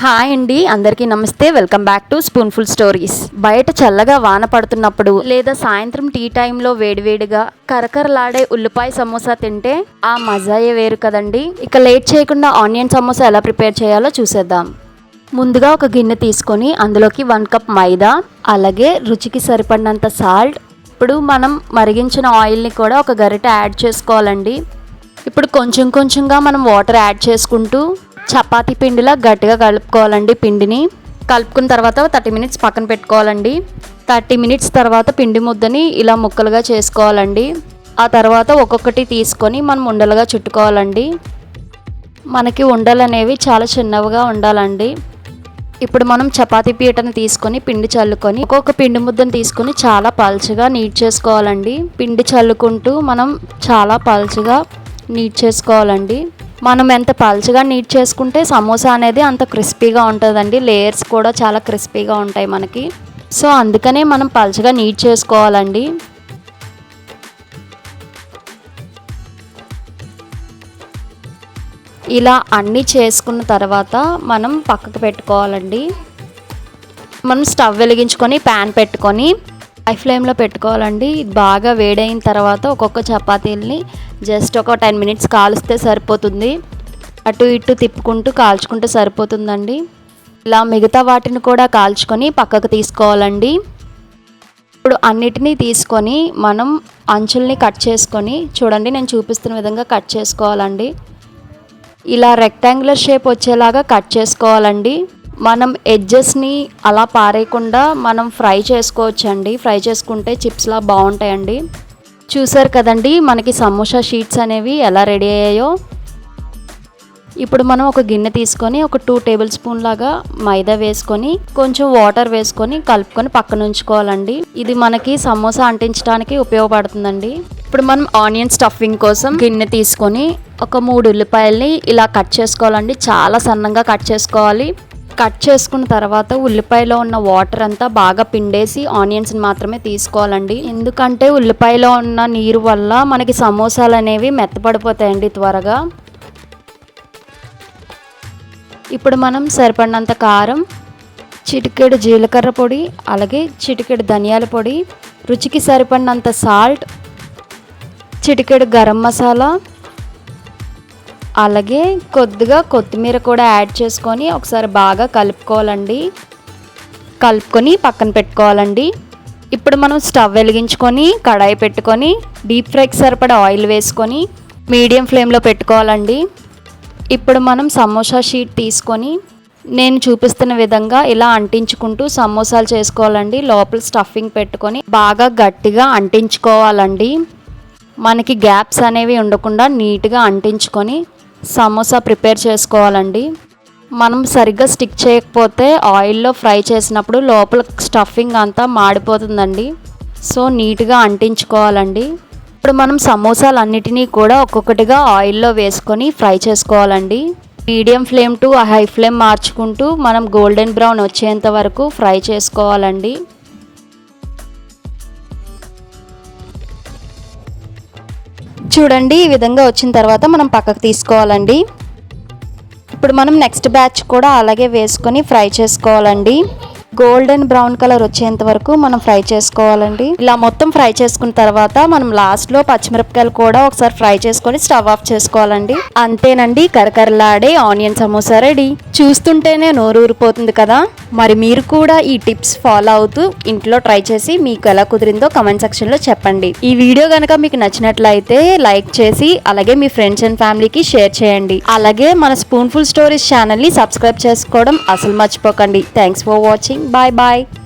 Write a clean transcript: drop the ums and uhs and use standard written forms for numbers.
Hi అండి, అందరికీ నమస్తే. Welcome back to spoonful stories. బయట చల్లగా వాన పడుతున్నప్పుడు లేదా సాయంత్రం టీ టైంలో వేడివేడిగా కరకరలాడే ఉల్లిపాయ సమోసా తింటే ఆ మజాయే వేరు కదండి. ఇక లేట్ చేయకుండా ఆనియన్ సమోసా ఎలా ప్రిపేర్ చేయాలో చూసేద్దాం. ముందుగా ఒక గిన్నె తీసుకొని అందులోకి 1 కప్ మైదా, అలాగే రుచికి సరిపడినంత సాల్ట్. ఇప్పుడు మనం మరిగించిన ఆయిల్ని కూడా ఒక గరిటె యాడ్ చేసుకోవాలండి. ఇప్పుడు కొంచెం కొంచెంగా మనం వాటర్ యాడ్ చేసుకుంటూ చపాతీ పిండిలా గట్టిగా కలుపుకోవాలండి. పిండిని కలుపుకున్న తర్వాత 30 మినిట్స్ పక్కన పెట్టుకోవాలండి. 30 మినిట్స్ తర్వాత పిండి ముద్దని ఇలా ముక్కలుగా చేసుకోవాలండి. ఆ తర్వాత ఒక్కొక్కటి తీసుకొని మనం ఉండలుగా చుట్టుకోవాలండి. మనకి ఉండలు అనేవి చాలా చిన్నవిగా ఉండాలండి. ఇప్పుడు మనం చపాతీ పీటను తీసుకొని పిండి చల్లుకొని ఒక్కొక్క పిండి ముద్దను తీసుకొని చాలా పల్చగా నీట్ చేసుకోవాలండి. పిండి చల్లుకుంటూ మనం చాలా పల్చగా నీట్ చేసుకోవాలండి. మనం ఎంత పల్చగా నీట్ చేసుకుంటే సమోసా అనేది అంత క్రిస్పీగా ఉంటుందండి. లేయర్స్ కూడా చాలా క్రిస్పీగా ఉంటాయి మనకి. సో అందుకనే మనం పల్చగా నీట్ చేసుకోవాలండి. ఇలా అన్నీ చేసుకున్న తర్వాత మనం పక్కకు పెట్టుకోవాలండి. మనం స్టవ్ వెలిగించుకొని ప్యాన్ పెట్టుకొని హై ఫ్లేమ్లో పెట్టుకోవాలండి. ఇది బాగా వేడైన తర్వాత ఒక్కొక్క చపాతీలని జస్ట్ ఒక 10 మినిట్స్ కాలుస్తే సరిపోతుంది. అటు ఇటు తిప్పుకుంటూ కాల్చుకుంటే సరిపోతుందండి. ఇలా మిగతా వాటిని కూడా కాల్చుకొని పక్కకు తీసుకోవాలండి. ఇప్పుడు అన్నిటినీ తీసుకొని మనం అంచుల్ని కట్ చేసుకొని చూడండి, నేను చూపిస్తున్న విధంగా కట్ చేసుకోవాలండి. ఇలా రెక్టాంగులర్ షేప్ వచ్చేలాగా కట్ చేసుకోవాలండి. మనం ఎడ్జెస్ని అలా పారేయకుండా మనం ఫ్రై చేసుకోవచ్చండి. ఫ్రై చేసుకుంటే చిప్స్లా బాగుంటాయండి. చూసారు కదండి మనకి సమోసా షీట్స్ అనేవి ఎలా రెడీ అయ్యాయో. ఇప్పుడు మనం ఒక గిన్నె తీసుకొని ఒక 2 టేబుల్ స్పూన్ లాగా మైదా వేసుకొని కొంచెం వాటర్ వేసుకొని కలుపుకొని పక్కన ఉంచుకోవాలండి. ఇది మనకి సమోసా అంటించడానికి ఉపయోగపడుతుందండి. ఇప్పుడు మనం ఆనియన్ స్టఫింగ్ కోసం గిన్నె తీసుకొని ఒక 3 ఉల్లిపాయల్ని ఇలా కట్ చేసుకోవాలండి. చాలా సన్నంగా కట్ చేసుకోవాలి. కట్ చేసుకున్న తర్వాత ఉల్లిపాయలో ఉన్న వాటర్ అంతా బాగా పిండేసి ఆనియన్స్ని మాత్రమే తీసుకోవాలండి. ఎందుకంటే ఉల్లిపాయలో ఉన్న నీరు వల్ల మనకి సమోసాలు అనేవి మెత్తపడిపోతాయండి త్వరగా. ఇప్పుడు మనం సరిపడినంత కారం, చిటికెడు జీలకర్ర పొడి, అలాగే చిటికెడు ధనియాల పొడి, రుచికి సరిపడినంత సాల్ట్, చిటికెడు గరం మసాలా, అలాగే కొద్దిగా కొత్తిమీర కూడా యాడ్ చేసుకొని ఒకసారి బాగా కలుపుకోవాలండి. కలుపుకొని పక్కన పెట్టుకోవాలండి. ఇప్పుడు మనం స్టవ్ వెలిగించుకొని కడాయి పెట్టుకొని డీప్ ఫ్రైకి సరిపడా ఆయిల్ వేసుకొని మీడియం ఫ్లేమ్లో పెట్టుకోవాలండి. ఇప్పుడు మనం సమోసా షీట్ తీసుకొని నేను చూపిస్తున్న విధంగా ఇలా అంటించుకుంటూ సమోసాలు చేసుకోవాలండి. లోపల స్టఫింగ్ పెట్టుకొని బాగా గట్టిగా అంటించుకోవాలండి. మనకి గ్యాప్స్ అనేవి ఉండకుండా నీట్గా అంటించుకొని సమోసా ప్రిపేర్ చేసుకోవాలండి. మనం సరిగ్గా స్టిక్ చేయకపోతే ఆయిల్లో ఫ్రై చేసినప్పుడు లోపల స్టఫింగ్ అంతా మాడిపోతుందండి. సో నీట్గా అంటించుకోవాలండి. ఇప్పుడు మనం సమోసాలు అన్నిటినీ కూడా ఒక్కొక్కటిగా ఆయిల్లో వేసుకొని ఫ్రై చేసుకోవాలండి. Medium flame to high flame మార్చుకుంటూ మనం గోల్డెన్ బ్రౌన్ వచ్చేంత వరకు ఫ్రై చేసుకోవాలండి. చూడండి, ఈ విధంగా వచ్చిన తర్వాత మనం పక్కకు తీసుకోవాలండి. ఇప్పుడు మనం నెక్స్ట్ బ్యాచ్ కూడా అలాగే వేసుకొని ఫ్రై చేసుకోవాలండి. గోల్డెన్ బ్రౌన్ కలర్ వచ్చేంత వరకు మనం ఫ్రై చేసుకోవాలండి. ఇలా మొత్తం ఫ్రై చేసుకున్న తర్వాత మనం లాస్ట్లో పచ్చిమిరపకాయలు కూడా ఒకసారి ఫ్రై చేసుకొని స్టవ్ ఆఫ్ చేసుకోవాలండి. అంతేనండి, కరకరలాడే ఆనియన్ సమోసా రెడీ. చూస్తుంటేనే నోరు ఊరిపోతుంది కదా. మరి మీరు కూడా ఈ టిప్స్ ఫాలో అవుతూ ఇంట్లో ట్రై చేసి మీకు ఎలా కుదిరిందో కమెంట్ సెక్షన్లో చెప్పండి. ఈ వీడియో కనుక మీకు నచ్చినట్లయితే లైక్ చేసి అలాగే మీ ఫ్రెండ్స్ అండ్ ఫ్యామిలీకి షేర్ చేయండి. అలాగే మన స్పూన్ఫుల్ స్టోరీస్ ఛానల్ని సబ్స్క్రైబ్ చేసుకోవడం అసలు మర్చిపోకండి. Thanks for watching. Bye bye.